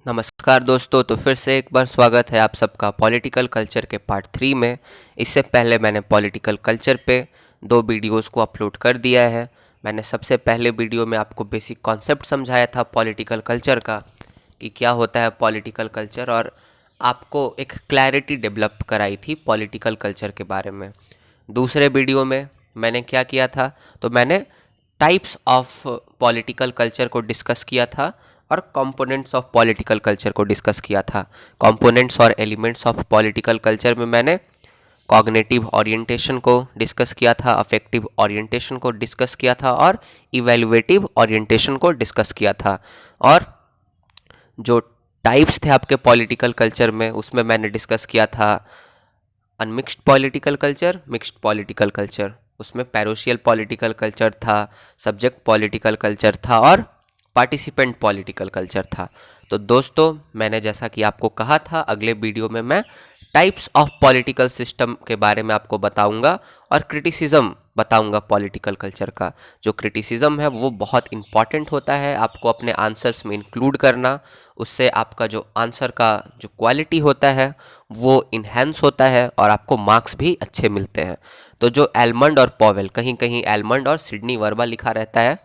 नमस्कार दोस्तों। तो फिर से एक बार स्वागत है आप सबका पॉलिटिकल कल्चर के पार्ट 3 में। इससे पहले मैंने पॉलिटिकल कल्चर पे 2 वीडियोस को अपलोड कर दिया है। मैंने सबसे पहले वीडियो में आपको बेसिक कॉन्सेप्ट समझाया था पॉलिटिकल कल्चर का कि क्या होता है पॉलिटिकल कल्चर, और आपको एक क्लैरिटी डेवलप कराई थी पॉलिटिकल कल्चर के बारे में। दूसरे वीडियो में मैंने क्या किया था, तो मैंने टाइप्स ऑफ पॉलिटिकल कल्चर को डिस्कस किया था और कंपोनेंट्स ऑफ पॉलिटिकल कल्चर को डिस्कस किया था। कंपोनेंट्स और एलिमेंट्स ऑफ पॉलिटिकल कल्चर में मैंने कॉग्निटिव ओरिएंटेशन को डिस्कस किया था, अफेक्टिव ओरिएंटेशन को डिस्कस किया था और इवैल्यूएटिव ओरिएंटेशन को डिस्कस किया था। और जो टाइप्स थे आपके पॉलिटिकल कल्चर में, उसमें मैंने डिस्कस किया था unmixed political culture, mixed political culture. उसमें पैरोशियल पॉलिटिकल कल्चर था, सब्जेक्ट पॉलिटिकल कल्चर था और पार्टिसिपेंट पॉलिटिकल कल्चर था। तो दोस्तों, मैंने जैसा कि आपको कहा था, अगले वीडियो में मैं टाइप्स ऑफ पॉलिटिकल सिस्टम के बारे में आपको बताऊंगा और क्रिटिसिज्म बताऊंगा पॉलिटिकल कल्चर का। जो क्रिटिसिज्म है वो बहुत इंपॉर्टेंट होता है, आपको अपने आंसर्स में इंक्लूड करना। उससे आपका जो आंसर का जो क्वालिटी होता है वो इन्हेंस होता है और आपको मार्क्स भी अच्छे मिलते हैं। तो जो एलमंड और पॉवेल, कहीं कहीं एलमंड और सिडनी वर्बा लिखा रहता है,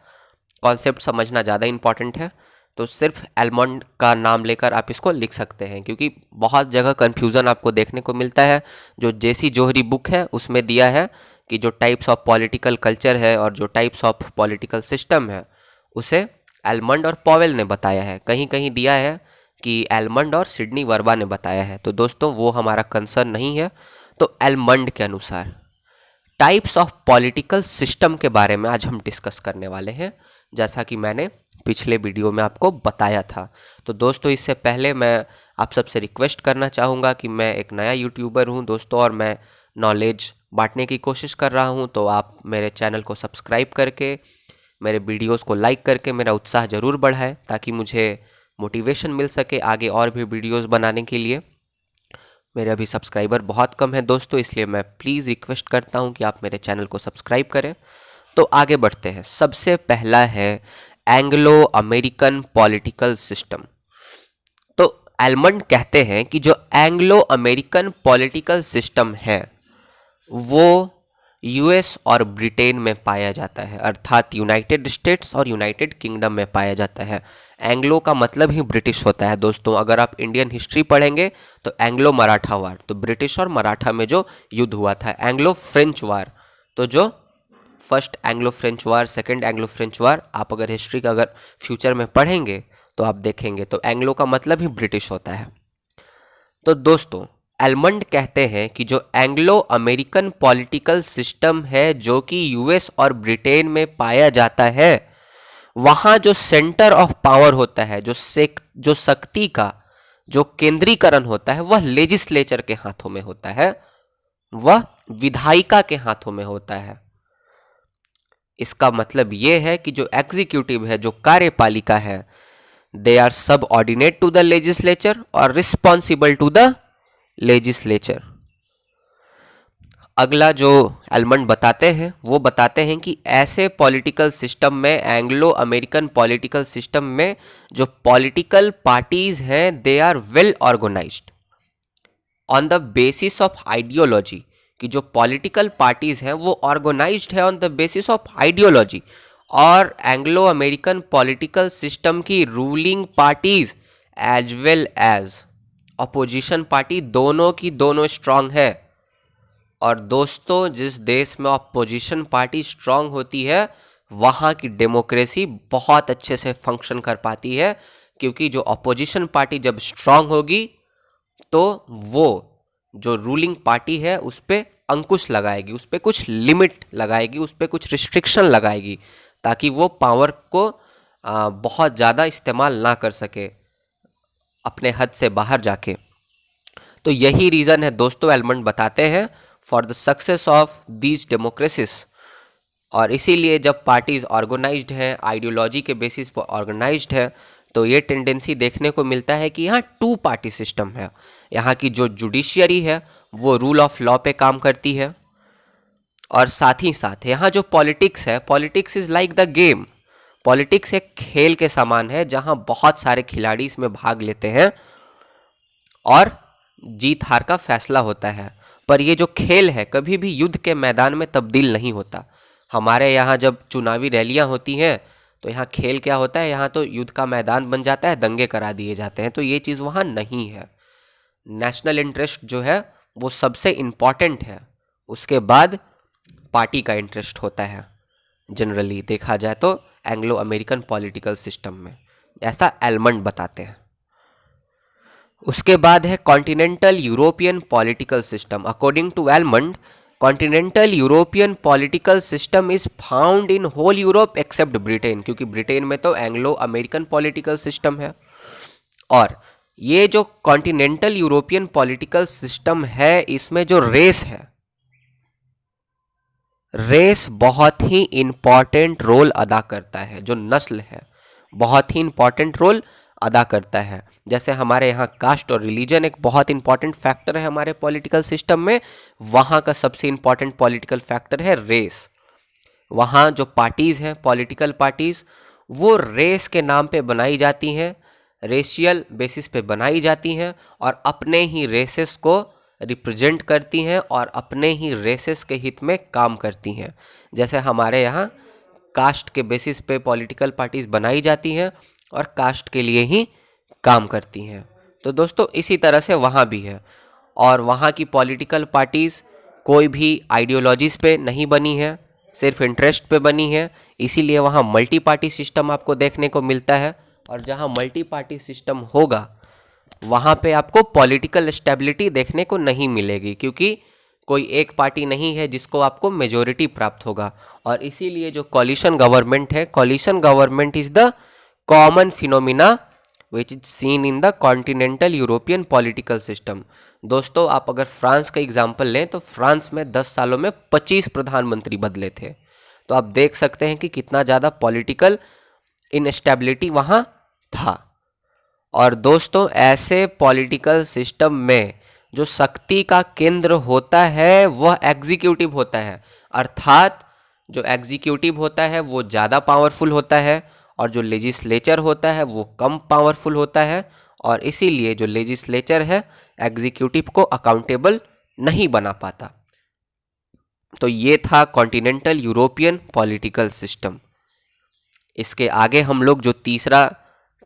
कॉन्सेप्ट समझना ज़्यादा इंपॉर्टेंट है। तो सिर्फ एलमंड का नाम लेकर आप इसको लिख सकते हैं, क्योंकि बहुत जगह कन्फ्यूज़न आपको देखने को मिलता है। जो जेसी जोहरी बुक है उसमें दिया है कि जो टाइप्स ऑफ पॉलिटिकल कल्चर है और जो टाइप्स ऑफ पॉलिटिकल सिस्टम है उसे एलमंड और पॉवेल ने बताया है। कहीं कहीं दिया है कि एलमंड और सिडनी वर्बा ने बताया है। तो दोस्तों, वो हमारा कंसर्न नहीं है। तो एलमंड के अनुसार टाइप्स ऑफ पॉलिटिकल सिस्टम के बारे में आज हम डिस्कस करने वाले हैं, जैसा कि मैंने पिछले वीडियो में आपको बताया था। तो दोस्तों, इससे पहले मैं आप सबसे रिक्वेस्ट करना चाहूँगा कि मैं एक नया यूट्यूबर हूँ दोस्तों, और मैं नॉलेज बांटने की कोशिश कर रहा हूँ। तो आप मेरे चैनल को सब्सक्राइब करके, मेरे वीडियोस को लाइक करके मेरा उत्साह ज़रूर बढ़ाएं, ताकि मुझे मोटिवेशन मिल सके आगे और भी वीडियोस बनाने के लिए। मेरे अभी सब्सक्राइबर बहुत कम है दोस्तों, इसलिए मैं प्लीज़ रिक्वेस्ट करता हूँ कि आप मेरे चैनल को सब्सक्राइब करें। तो आगे बढ़ते हैं। सबसे पहला है एंग्लो अमेरिकन पॉलिटिकल सिस्टम। तो एलमंड कहते हैं कि जो एंग्लो अमेरिकन पॉलिटिकल सिस्टम है वो यूएस और ब्रिटेन में पाया जाता है, अर्थात यूनाइटेड स्टेट्स और यूनाइटेड किंगडम में पाया जाता है। एंग्लो का मतलब ही ब्रिटिश होता है दोस्तों। अगर आप इंडियन हिस्ट्री पढ़ेंगे तो एंग्लो मराठा वार, तो ब्रिटिश और मराठा में जो युद्ध हुआ था। एंग्लो फ्रेंच वार, तो जो फर्स्ट एंग्लो फ्रेंच वार, सेकंड एंग्लो फ्रेंच वार, आप अगर हिस्ट्री का अगर फ्यूचर में पढ़ेंगे तो आप देखेंगे, तो एंग्लो का मतलब ही ब्रिटिश होता है। तो दोस्तों, एलमंड कहते हैं कि जो एंग्लो अमेरिकन पॉलिटिकल सिस्टम है जो कि यूएस और ब्रिटेन में पाया जाता है, वहाँ जो सेंटर ऑफ पावर होता है, जो शक्ति का जो केंद्रीकरण होता है, वह लेजिस्लेचर के हाथों में होता है, वह विधायिका के हाथों में होता है। इसका मतलब ये है कि जो एग्जीक्यूटिव है, जो कार्यपालिका है, दे आर सब ऑर्डिनेट टू द लेजिस्लेचर और रिस्पॉन्सिबल टू द लेजिस्लेचर। अगला जो एलमंड बताते हैं वो बताते हैं कि ऐसे पॉलिटिकल सिस्टम में, एंग्लो अमेरिकन पॉलिटिकल सिस्टम में, जो पॉलिटिकल पार्टीज हैं they are well organised on the basis of ideology. कि जो पॉलिटिकल पार्टीज हैं वो ऑर्गेनाइज्ड है on the basis of ideology. और एंग्लो अमेरिकन पॉलिटिकल सिस्टम की ruling parties as well as opposition party, दोनों की दोनों स्ट्रांग है। और दोस्तों, जिस देश में अपोजिशन पार्टी स्ट्रांग होती है वहाँ की डेमोक्रेसी बहुत अच्छे से फंक्शन कर पाती है, क्योंकि जो अपोजिशन पार्टी जब स्ट्रांग होगी तो वो जो रूलिंग पार्टी है उस पर अंकुश लगाएगी, उस पर कुछ लिमिट लगाएगी, उस पर कुछ रिस्ट्रिक्शन लगाएगी, ताकि वो पावर को बहुत ज़्यादा इस्तेमाल ना कर सके अपने हद से बाहर जाके। तो यही रीज़न है दोस्तों, एलमंड बताते हैं, for the success of these democracies. और इसीलिए जब पार्टीज ऑर्गेनाइज्ड हैं, आइडियोलॉजी के बेसिस पर ऑर्गेनाइज्ड है, तो ये टेंडेंसी देखने को मिलता है कि यहाँ 2 पार्टी सिस्टम है। यहाँ की जो जुडिशियरी है वो रूल ऑफ लॉ पे काम करती है, और साथ ही साथ यहाँ जो पॉलिटिक्स है, politics is like the game. Politics एक खेल के समान है जहां बहुत सारे खिलाड़ी इसमें भाग लेते हैं और जीत हार का फैसला होता है। पर ये जो खेल है कभी भी युद्ध के मैदान में तब्दील नहीं होता। हमारे यहाँ जब चुनावी रैलियां होती हैं तो यहाँ खेल क्या होता है, यहाँ तो युद्ध का मैदान बन जाता है, दंगे करा दिए जाते हैं। तो ये चीज़ वहाँ नहीं है। नेशनल इंटरेस्ट जो है वो सबसे इम्पॉर्टेंट है, उसके बाद पार्टी का इंटरेस्ट होता है। जनरली देखा जाए तो एंग्लो अमेरिकन पॉलिटिकल सिस्टम में ऐसा एलमंड बताते हैं। उसके बाद है continental European political system. According to Almond, continental European political system is found in whole Europe except Britain, क्योंकि ब्रिटेन में तो एंग्लो अमेरिकन पॉलिटिकल सिस्टम है। और ये जो कॉन्टिनेंटल यूरोपियन पॉलिटिकल सिस्टम है इसमें जो रेस है, रेस बहुत ही इंपॉर्टेंट रोल अदा करता है। जो नस्ल है बहुत ही इंपॉर्टेंट रोल अदा करता है। जैसे हमारे यहाँ कास्ट और रिलीजन एक बहुत इंपॉर्टेंट फैक्टर है हमारे पॉलिटिकल सिस्टम में, वहाँ का सबसे इंपॉर्टेंट पॉलिटिकल फैक्टर है रेस। वहाँ जो पार्टीज़ हैं, पॉलिटिकल पार्टीज़, वो रेस के नाम पे बनाई जाती हैं, रेशियल बेसिस पे बनाई जाती हैं और अपने ही रेसेस को रिप्रेजेंट करती हैं और अपने ही रेसेस के हित में काम करती हैं। जैसे हमारे यहाँ कास्ट के बेसिस पे पॉलिटिकल पार्टीज़ बनाई जाती हैं और कास्ट के लिए ही काम करती हैं। तो दोस्तों इसी तरह से वहाँ भी है। और वहाँ की पॉलिटिकल पार्टीज़ कोई भी आइडियोलॉजीज़ पे नहीं बनी है, सिर्फ इंटरेस्ट पे बनी है। इसीलिए वहाँ मल्टी पार्टी सिस्टम आपको देखने को मिलता है। और जहाँ मल्टी पार्टी सिस्टम होगा वहाँ पे आपको पॉलिटिकल स्टेबिलिटी देखने को नहीं मिलेगी, क्योंकि कोई एक पार्टी नहीं है जिसको आपको मेजोरिटी प्राप्त होगा। और इसीलिए जो कॉलिशन गवर्नमेंट है, coalition government is the common phenomena which is seen in the continental European political system. दोस्तों आप अगर फ्रांस का एग्जाम्पल लें तो फ्रांस में 10 सालों में 25 प्रधानमंत्री बदले थे। तो आप देख सकते हैं कि कितना ज़्यादा पॉलिटिकल इनस्टेबिलिटी वहाँ था। और दोस्तों ऐसे पॉलिटिकल सिस्टम में जो शक्ति का केंद्र होता है वह एग्जीक्यूटिव होता है, अर्थात जो एग्जीक्यूटिव होता है वो ज़्यादा पावरफुल होता है और जो लेजिस्लेचर होता है वो कम पावरफुल होता है। और इसीलिए जो लेजिस्लेचर है एग्जीक्यूटिव को अकाउंटेबल नहीं बना पाता। तो ये था कॉन्टिनेंटल यूरोपियन पॉलिटिकल सिस्टम। इसके आगे हम लोग जो तीसरा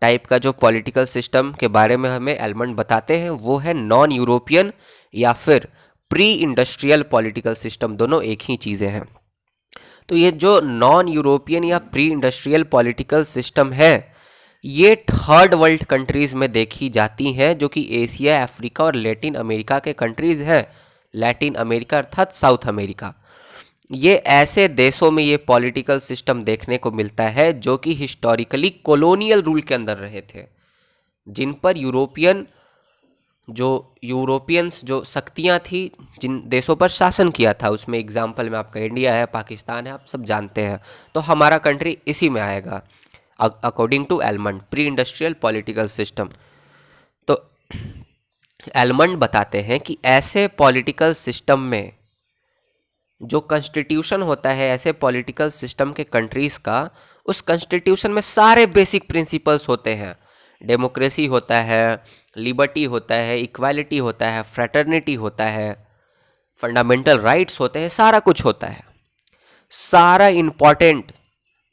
टाइप का जो पॉलिटिकल सिस्टम के बारे में हमें एलमंड बताते हैं वो है नॉन यूरोपियन या फिर प्री इंडस्ट्रियल पॉलिटिकल सिस्टम। दोनों एक ही चीज़ें हैं। तो ये जो नॉन यूरोपियन या प्री इंडस्ट्रियल पॉलिटिकल सिस्टम है ये थर्ड वर्ल्ड कंट्रीज़ में देखी जाती हैं, जो कि एशिया, अफ्रीका और लैटिन अमेरिका के कंट्रीज़ हैं। लैटिन अमेरिका अर्थात साउथ अमेरिका, ये ऐसे देशों में ये पॉलिटिकल सिस्टम देखने को मिलता है जो कि हिस्टोरिकली कॉलोनियल रूल के अंदर रहे थे, जिन पर यूरोपियंस जो शक्तियां थी जिन देशों पर शासन किया था। उसमें एग्जाम्पल में आपका इंडिया है, पाकिस्तान है, आप सब जानते हैं। तो हमारा कंट्री इसी में आएगा according to Almond, pre industrial political system. तो एलमंड बताते हैं कि ऐसे पॉलिटिकल सिस्टम में जो कॉन्स्टिट्यूशन होता है ऐसे पॉलिटिकल सिस्टम के कंट्रीज़ का, उस कॉन्स्टिट्यूशन में सारे बेसिक प्रिंसिपल्स होते हैं। डेमोक्रेसी होता है, लिबर्टी होता है, इक्वालिटी होता है, फ्रेटर्निटी होता है, फंडामेंटल राइट्स होते हैं, सारा कुछ होता है। सारा इम्पॉर्टेंट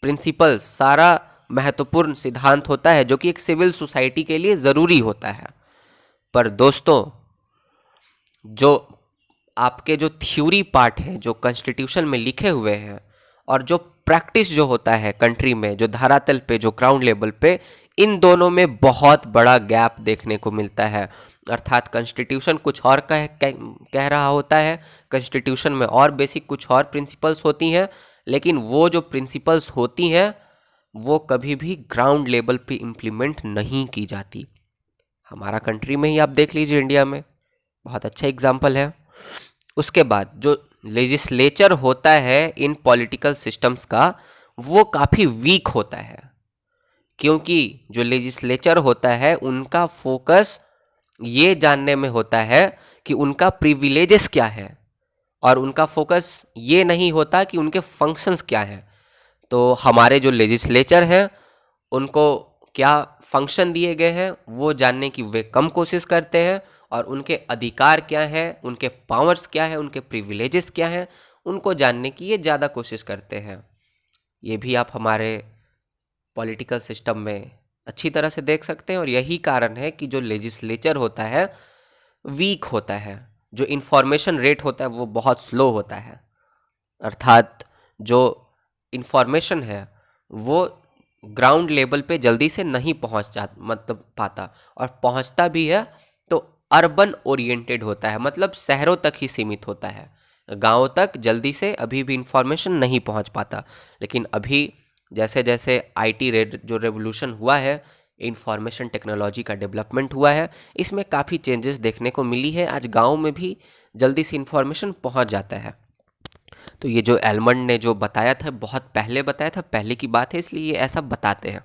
प्रिंसिपल्स, सारा महत्वपूर्ण सिद्धांत होता है जो कि एक सिविल सोसाइटी के लिए ज़रूरी होता है। पर दोस्तों जो आपके जो थ्योरी पार्ट है जो कॉन्स्टिट्यूशन में लिखे हुए हैं और जो प्रैक्टिस जो होता है कंट्री में, जो धरातल पे, जो ग्राउंड लेवल पे, इन दोनों में बहुत बड़ा गैप देखने को मिलता है। अर्थात कॉन्स्टिट्यूशन कुछ और कह रहा होता है, कॉन्स्टिट्यूशन में और बेसिक कुछ और प्रिंसिपल्स होती हैं, लेकिन वो जो प्रिंसिपल्स होती हैं वो कभी भी ग्राउंड लेवल पे इम्प्लीमेंट नहीं की जाती। हमारा कंट्री में ही आप देख लीजिए, इंडिया में बहुत अच्छा एग्जाम्पल है। उसके बाद जो लेजिस्लेचर होता है इन पॉलिटिकल सिस्टम्स का वो काफ़ी वीक होता है, क्योंकि जो लेजिस्लेचर होता है उनका फोकस ये जानने में होता है कि उनका प्रिविलेजेस क्या है और उनका फोकस ये नहीं होता कि उनके फंक्शंस क्या हैं। तो हमारे जो लेजिस्लेचर हैं उनको क्या फंक्शन दिए गए हैं वो जानने की वे कम कोशिश करते हैं, और उनके अधिकार क्या हैं, उनके पावर्स क्या हैं, उनके प्रिविलेजेस क्या हैं, उनको जानने की ये ज़्यादा कोशिश करते हैं। ये भी आप हमारे पॉलिटिकल सिस्टम में अच्छी तरह से देख सकते हैं, और यही कारण है कि जो लेजिस्लेचर होता है वीक होता है, जो इन्फॉर्मेशन रेट होता है वो बहुत स्लो होता है। अर्थात जो इन्फॉर्मेशन है वो ग्राउंड लेवल पे जल्दी से नहीं पहुंच जा मतलब पाता, और पहुंचता भी है तो अर्बन ओरिएंटेड होता है, मतलब शहरों तक ही सीमित होता है, गांवों तक जल्दी से अभी भी इंफॉर्मेशन नहीं पहुंच पाता। लेकिन अभी जैसे जैसे आईटी जो रेवोल्यूशन हुआ है, इंफॉर्मेशन टेक्नोलॉजी का डेवलपमेंट हुआ है, इसमें काफ़ी चेंजेस देखने को मिली है। आज गांव में भी जल्दी से इंफॉर्मेशन पहुंच जाता है। तो ये जो एलमंड ने जो बताया था, बहुत पहले बताया था, पहले की बात है, इसलिए ये ऐसा बताते हैं।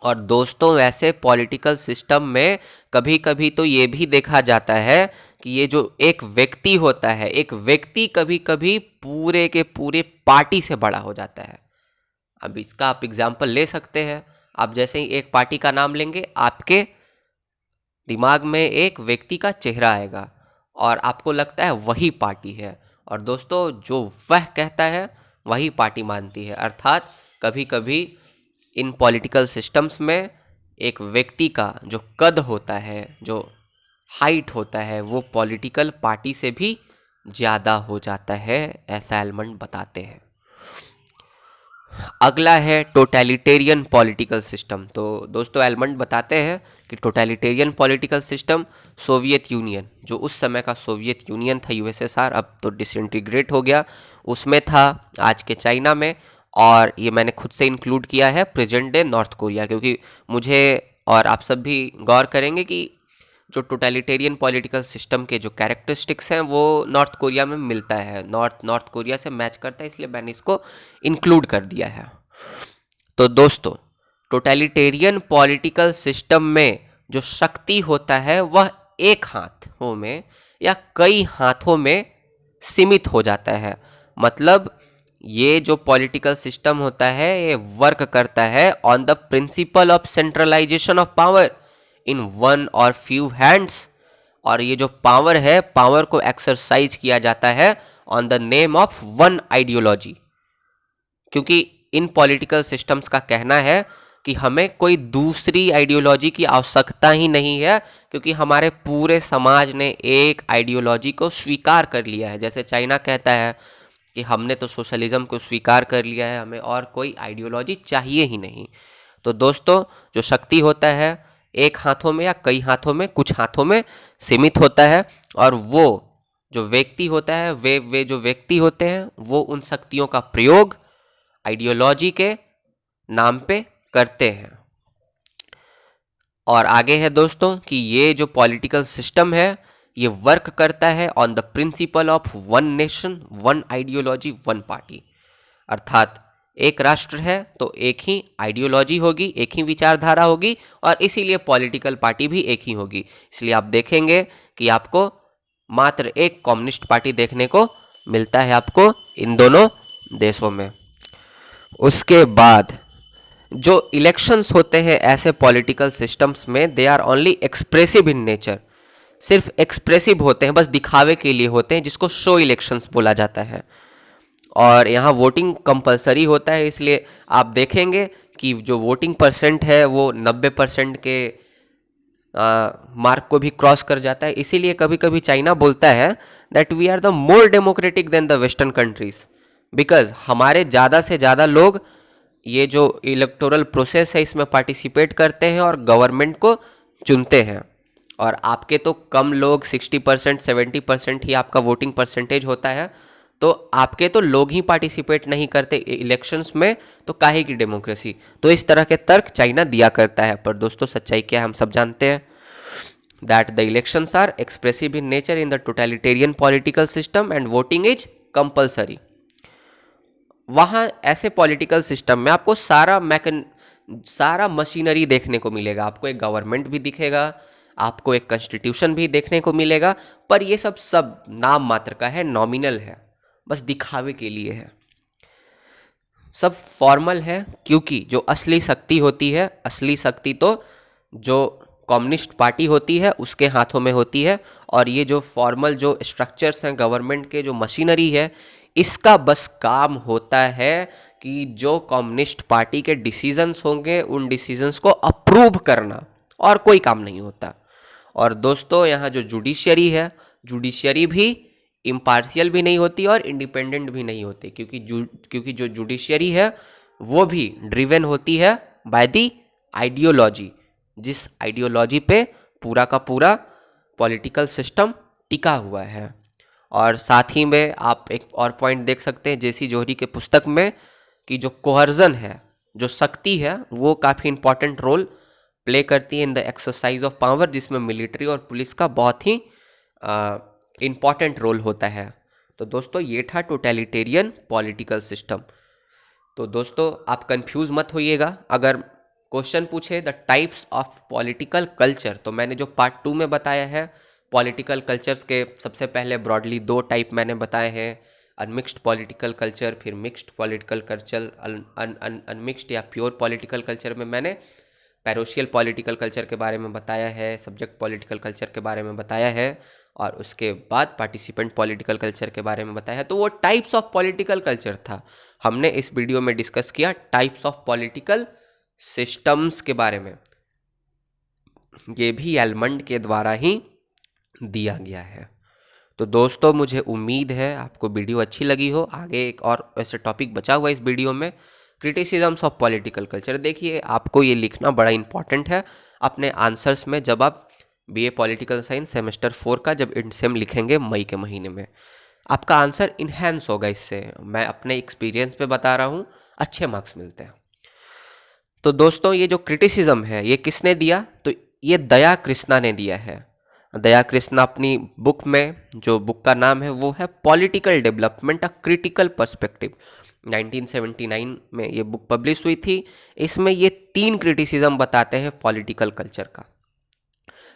और दोस्तों वैसे पॉलिटिकल सिस्टम में कभी कभी तो ये भी देखा जाता है कि ये जो एक व्यक्ति होता है, एक व्यक्ति कभी कभी पूरे के पूरे पार्टी से बड़ा हो जाता है। अब इसका आप एग्जाम्पल ले सकते हैं। आप जैसे ही एक पार्टी का नाम लेंगे, आपके दिमाग में एक व्यक्ति का चेहरा आएगा और आपको लगता है वही पार्टी है, और दोस्तों जो वह कहता है वही पार्टी मानती है। अर्थात कभी कभी इन पॉलिटिकल सिस्टम्स में एक व्यक्ति का जो कद होता है, जो हाइट होता है, वो पॉलिटिकल पार्टी से भी ज़्यादा हो जाता है, ऐसा एलमंड बताते हैं। अगला है टोटलिटेरियन पॉलिटिकल सिस्टम। तो दोस्तों एलमंड बताते हैं कि totalitarian political system Soviet union, जो उस समय का सोवियत यूनियन था, यूएसएसआर, अब तो डिसइंटीग्रेट हो गया, उसमें था, आज के चाइना में। और ये मैंने खुद से इंक्लूड किया है प्रेजेंट डे नॉर्थ कोरिया, क्योंकि मुझे और आप सब भी गौर करेंगे कि जो टोटलिटेरियन पॉलिटिकल सिस्टम के जो कैरेक्टरिस्टिक्स हैं वो नॉर्थ कोरिया में मिलता है, नॉर्थ कोरिया से मैच करता है, इसलिए मैंने इसको इंक्लूड कर दिया है। तो दोस्तों टोटलिटेरियन पॉलिटिकल सिस्टम में जो शक्ति होता है वह एक हाथों में या कई हाथों में सीमित हो जाता है। मतलब ये जो पॉलिटिकल सिस्टम होता है ये वर्क करता है on the principle of centralisation of power in one or few hands, और ये जो पावर है, पावर को एक्सरसाइज किया जाता है on the name of one ideology. क्योंकि इन पॉलिटिकल सिस्टम्स का कहना है कि हमें कोई दूसरी आइडियोलॉजी की आवश्यकता ही नहीं है, क्योंकि हमारे पूरे समाज ने एक आइडियोलॉजी को स्वीकार कर लिया है। जैसे चाइना कहता है कि हमने तो सोशलिज्म को स्वीकार कर लिया है, हमें और कोई आइडियोलॉजी चाहिए ही नहीं। तो दोस्तों जो शक्ति होता है एक हाथों में या कई हाथों में, कुछ हाथों में सीमित होता है, और वो जो व्यक्ति होता है, वे जो व्यक्ति होते हैं वो उन शक्तियों का प्रयोग आइडियोलॉजी के नाम पे करते हैं। और आगे है दोस्तों कि ये जो पॉलिटिकल सिस्टम है ये वर्क करता है on the principle of one nation one ideology one party. अर्थात एक राष्ट्र है तो एक ही आइडियोलॉजी होगी, एक ही विचारधारा होगी, और इसीलिए पॉलिटिकल पार्टी भी एक ही होगी। इसलिए आप देखेंगे कि आपको मात्र एक कम्युनिस्ट पार्टी देखने को मिलता है आपको इन दोनों देशों में। उसके बाद जो इलेक्शंस होते हैं ऐसे पॉलिटिकल सिस्टम्स में, they are only expressive in nature, सिर्फ एक्सप्रेसिव होते हैं, बस दिखावे के लिए होते हैं, जिसको शो इलेक्शंस बोला जाता है। और यहाँ वोटिंग कंपलसरी होता है, इसलिए आप देखेंगे कि जो वोटिंग परसेंट है वो 90% के मार्क को भी क्रॉस कर जाता है। इसीलिए कभी कभी चाइना बोलता है that we are the more democratic than the western countries, because हमारे ज़्यादा से ज़्यादा लोग ये जो इलेक्टोरल प्रोसेस है इसमें पार्टिसिपेट करते हैं और गवर्नमेंट को चुनते हैं। और आपके तो कम लोग 60% 70% ही आपका वोटिंग परसेंटेज होता है, तो आपके तो लोग ही पार्टिसिपेट नहीं करते इलेक्शंस में, तो काहे की डेमोक्रेसी। तो इस तरह के तर्क चाइना दिया करता है, पर दोस्तों सच्चाई क्या है हम सब जानते हैं, that the elections are expressive in nature in the totalitarian political system and voting is compulsory. वहाँ ऐसे पॉलिटिकल सिस्टम में आपको सारा मशीनरी देखने को मिलेगा, आपको एक गवर्नमेंट भी दिखेगा, आपको एक कॉन्स्टिट्यूशन भी देखने को मिलेगा, पर ये सब नाम मात्र का है, नॉमिनल है, बस दिखावे के लिए है। सब फॉर्मल है, क्योंकि जो असली शक्ति होती है, असली शक्ति तो जो कम्युनिस्ट पार्टी होती है उसके हाथों में होती है। और ये जो फॉर्मल जो स्ट्रक्चर्स हैं गवर्नमेंट के, जो मशीनरी है, इसका बस काम होता है कि जो कम्युनिस्ट पार्टी के डिसीजंस होंगे उन डिसीजंस को अप्रूव करना, और कोई काम नहीं होता। और दोस्तों यहाँ जो जुडिशरी है, जुडिशरी भी इम्पार्शियल भी नहीं होती और इंडिपेंडेंट भी नहीं होती, क्योंकि जो जुडिशरी है वो भी ड्रिवन होती है बाय दी आइडियोलॉजी, जिस आइडियोलॉजी पे पूरा का पूरा पॉलिटिकल सिस्टम टिका हुआ है। और साथ ही में आप एक और पॉइंट देख सकते हैं जेसी जोहरी के पुस्तक में, कि जो कोहर्जन है, जो शक्ति है, वो काफ़ी इंपॉर्टेंट रोल प्ले करती है in the exercise of power, जिसमें मिलिट्री और पुलिस का बहुत ही इम्पॉर्टेंट रोल होता है। तो दोस्तों ये था टोटलिटेरियन पॉलिटिकल सिस्टम। तो दोस्तों आप कंफ्यूज मत होइएगा, अगर क्वेश्चन पूछे the types of political culture, तो मैंने जो पार्ट 2 में बताया है पॉलिटिकल कल्चर्स के, सबसे पहले ब्रॉडली 2 टाइप मैंने बताए हैं, अनमिक्स्ड पॉलिटिकल कल्चर, फिर मिक्स्ड पॉलिटिकल कल्चर। अनमिक्स्ड या प्योर पॉलिटिकल कल्चर में मैंने पैरोशियल पॉलिटिकल कल्चर के बारे में बताया है, सब्जेक्ट पॉलिटिकल कल्चर के बारे में बताया है, और उसके बाद पार्टिसिपेंट पॉलिटिकल कल्चर के बारे में बताया है। तो वो टाइप्स ऑफ पॉलिटिकल कल्चर था। हमने इस वीडियो में डिस्कस किया टाइप्स ऑफ पॉलिटिकल सिस्टम्स के बारे में, ये भी एलमंड के द्वारा ही दिया गया है। तो दोस्तों मुझे उम्मीद है आपको वीडियो अच्छी लगी हो। आगे एक और ऐसे टॉपिक बचा हुआ है इस वीडियो में, क्रिटिसिजम्स ऑफ पॉलिटिकल कल्चर। देखिए आपको ये लिखना बड़ा इंपॉर्टेंट है अपने आंसर्स में, जब आप बीए पॉलिटिकल साइंस सेमेस्टर 4 का जब इंडसेम लिखेंगे मई के महीने में, आपका आंसर इन्हेंस होगा इससे। मैं अपने एक्सपीरियंस पे बता रहा हूँ, अच्छे मार्क्स मिलते हैं। तो दोस्तों ये जो क्रिटिसिज्म है ये किसने दिया, तो ये दया कृष्णा ने दिया है। दया कृष्णा अपनी बुक में, जो बुक का नाम है वो है political development a critical perspective, 1979 में ये बुक पब्लिश हुई थी। इसमें ये 3 क्रिटिसिज्म बताते हैं पॉलिटिकल कल्चर का।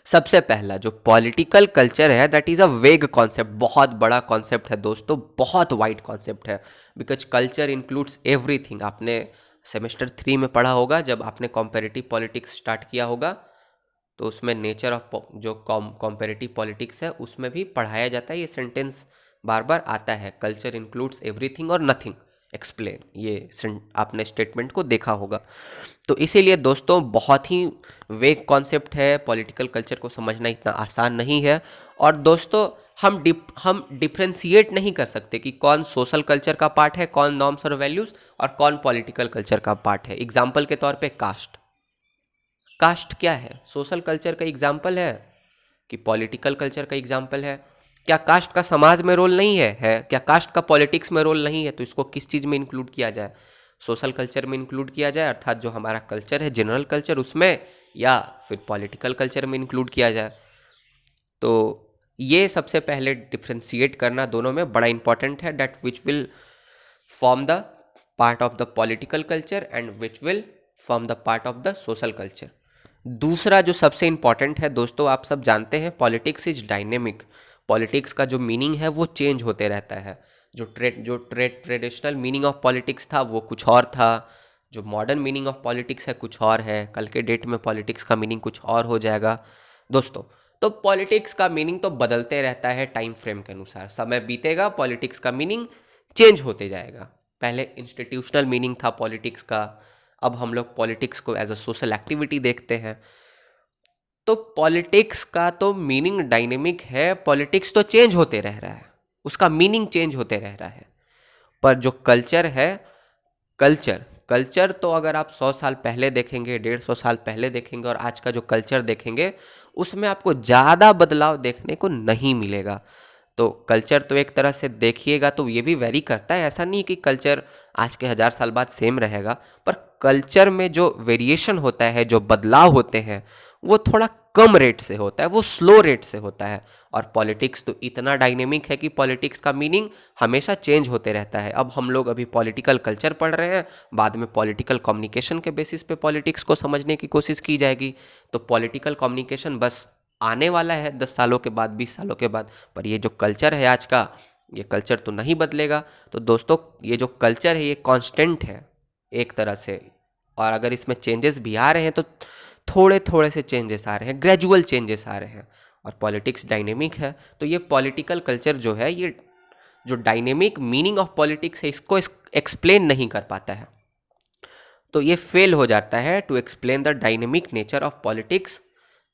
सबसे पहला जो पॉलिटिकल कल्चर है दैट इज़ अ वेग कॉन्सेप्ट, बहुत बड़ा कॉन्सेप्ट है दोस्तों, बहुत वाइड कॉन्सेप्ट है, बिकॉज कल्चर इंक्लूड्स एवरीथिंग। आपने सेमेस्टर 3 में पढ़ा होगा, जब आपने कॉम्पेरेटिव पॉलिटिक्स स्टार्ट किया होगा, तो उसमें नेचर ऑफ जो कॉम्पेरेटिव पॉलिटिक्स है उसमें भी पढ़ाया जाता है। ये सेंटेंस बार बार आता है, कल्चर इंक्लूड्स एवरीथिंग और नथिंग एक्सप्लेन, ये आपने स्टेटमेंट को देखा होगा। तो इसीलिए दोस्तों बहुत ही वेग कॉन्सेप्ट है, पॉलिटिकल कल्चर को समझना इतना आसान नहीं है। और दोस्तों हम डिफ्रेंशिएट नहीं कर सकते कि कौन सोशल कल्चर का पार्ट है, कौन नॉर्म्स और वैल्यूज़, और कौन पॉलिटिकल कल्चर का पार्ट है। एग्जाम्पल के तौर पे कास्ट, कास्ट क्या है, सोशल कल्चर का एग्जाम्पल है कि पॉलिटिकल कल्चर का एग्जाम्पल है? क्या कास्ट का समाज में रोल नहीं है? क्या कास्ट का पॉलिटिक्स में रोल नहीं है? तो इसको किस चीज़ में इंक्लूड किया जाए? सोशल कल्चर में इंक्लूड किया जाए, अर्थात जो हमारा कल्चर है जनरल कल्चर उसमें, या फिर पॉलिटिकल कल्चर में इंक्लूड किया जाए? तो ये सबसे पहले डिफ्रेंशिएट करना दोनों में बड़ा इंपॉर्टेंट है, that which will form the part of the political culture and which will form the part of the social culture. दूसरा जो सबसे इंपॉर्टेंट है दोस्तों, आप सब जानते हैं पॉलिटिक्स इज डायनेमिक। पॉलिटिक्स का जो मीनिंग है वो चेंज होते रहता है। जो ट्रेडिशनल मीनिंग ऑफ पॉलिटिक्स था वो कुछ और था, जो मॉडर्न मीनिंग ऑफ पॉलिटिक्स है कुछ और है, कल के डेट में पॉलिटिक्स का मीनिंग कुछ और हो जाएगा दोस्तों। तो पॉलिटिक्स का मीनिंग तो बदलते रहता है टाइम फ्रेम के अनुसार, समय बीतेगा पॉलिटिक्स का मीनिंग चेंज होते जाएगा। पहले इंस्टीट्यूशनल मीनिंग था पॉलिटिक्स का, अब हम लोग पॉलिटिक्स को एज अ सोशल एक्टिविटी देखते हैं। तो पॉलिटिक्स का तो मीनिंग डायनेमिक है, पॉलिटिक्स तो चेंज होते रह रहा है, उसका मीनिंग चेंज होते रह रहा है। पर जो कल्चर है, कल्चर कल्चर तो अगर आप 100 साल पहले देखेंगे, 150 साल पहले देखेंगे, और आज का जो कल्चर देखेंगे उसमें आपको ज़्यादा बदलाव देखने को नहीं मिलेगा। तो कल्चर तो एक तरह से देखिएगा तो ये भी वेरी करता है, ऐसा नहीं कि कल्चर आज के 1000 साल बाद सेम रहेगा, पर कल्चर में जो वेरिएशन होता है, जो बदलाव होते हैं, वो थोड़ा कम रेट से होता है, वो स्लो रेट से होता है। और पॉलिटिक्स तो इतना डायनेमिक है कि पॉलिटिक्स का मीनिंग हमेशा चेंज होते रहता है। अब हम लोग अभी पॉलिटिकल कल्चर पढ़ रहे हैं, बाद में पॉलिटिकल कम्युनिकेशन के बेसिस पे पॉलिटिक्स को समझने की कोशिश की जाएगी। तो पॉलिटिकल कम्युनिकेशन बस आने वाला है 10 सालों के बाद, 20 सालों के बाद, पर ये जो कल्चर है आज का, ये कल्चर तो नहीं बदलेगा। तो दोस्तों ये जो कल्चर है ये कांस्टेंट है, एक तरह से, और अगर इसमें चेंजेस भी आ रहे हैं तो थोड़े थोड़े से चेंजेस आ रहे हैं, ग्रेजुअल चेंजेस आ रहे हैं, और पॉलिटिक्स डायनेमिक है। तो ये पॉलिटिकल कल्चर जो है, ये जो डायनेमिक मीनिंग ऑफ पॉलिटिक्स है, इसको एक्सप्लेन नहीं कर पाता है। तो ये फेल हो जाता है to explain the dynamic nature of politics,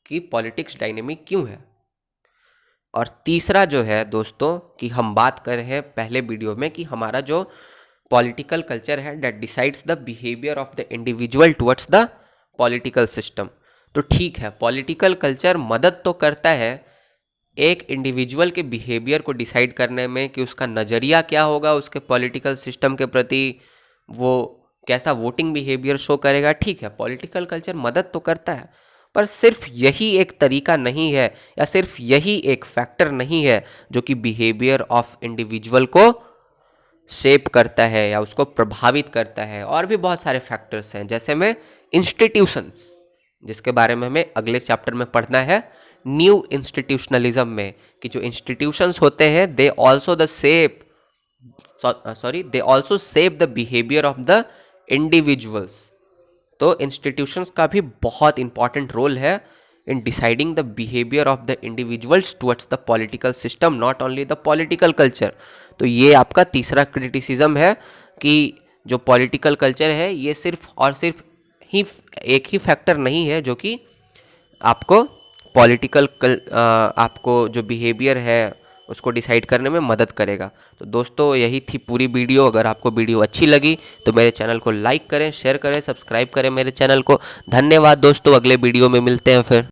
कि पॉलिटिक्स डायनेमिक क्यों है। और तीसरा जो है दोस्तों, कि हम बात कर रहे हैं पहले वीडियो में कि हमारा जो पॉलिटिकल कल्चर है that decides the behaviour of the individual towards the political system. तो ठीक है, पॉलिटिकल कल्चर मदद तो करता है एक इंडिविजुअल के बिहेवियर को डिसाइड करने में, कि उसका नज़रिया क्या होगा उसके पॉलिटिकल सिस्टम के प्रति, वो कैसा वोटिंग बिहेवियर शो करेगा। ठीक है, पॉलिटिकल कल्चर मदद तो करता है, पर सिर्फ यही एक तरीका नहीं है, या सिर्फ यही एक फैक्टर नहीं है जो कि बिहेवियर ऑफ इंडिविजुअल को शेप करता है या उसको प्रभावित करता है। और भी बहुत सारे फैक्टर्स हैं, जैसे में इंस्टीट्यूशंस, जिसके बारे में हमें अगले चैप्टर में पढ़ना है न्यू इंस्टीट्यूशनलिज्म में, कि जो इंस्टीट्यूशंस होते हैं they also shape the behaviour of the individuals. तो इंस्टीट्यूशंस का भी बहुत इंपॉर्टेंट रोल है in deciding the behaviour of the individuals towards the political system, not only the political culture. तो ये आपका तीसरा क्रिटिसिज्म है कि जो पॉलिटिकल कल्चर है ये सिर्फ और सिर्फ ही एक ही फैक्टर नहीं है जो कि आपको आपको जो बिहेवियर है उसको डिसाइड करने में मदद करेगा। तो दोस्तों यही थी पूरी वीडियो। अगर आपको वीडियो अच्छी लगी तो मेरे चैनल को लाइक करें, शेयर करें, सब्सक्राइब करें मेरे चैनल को। धन्यवाद दोस्तों, अगले वीडियो में मिलते हैं फिर।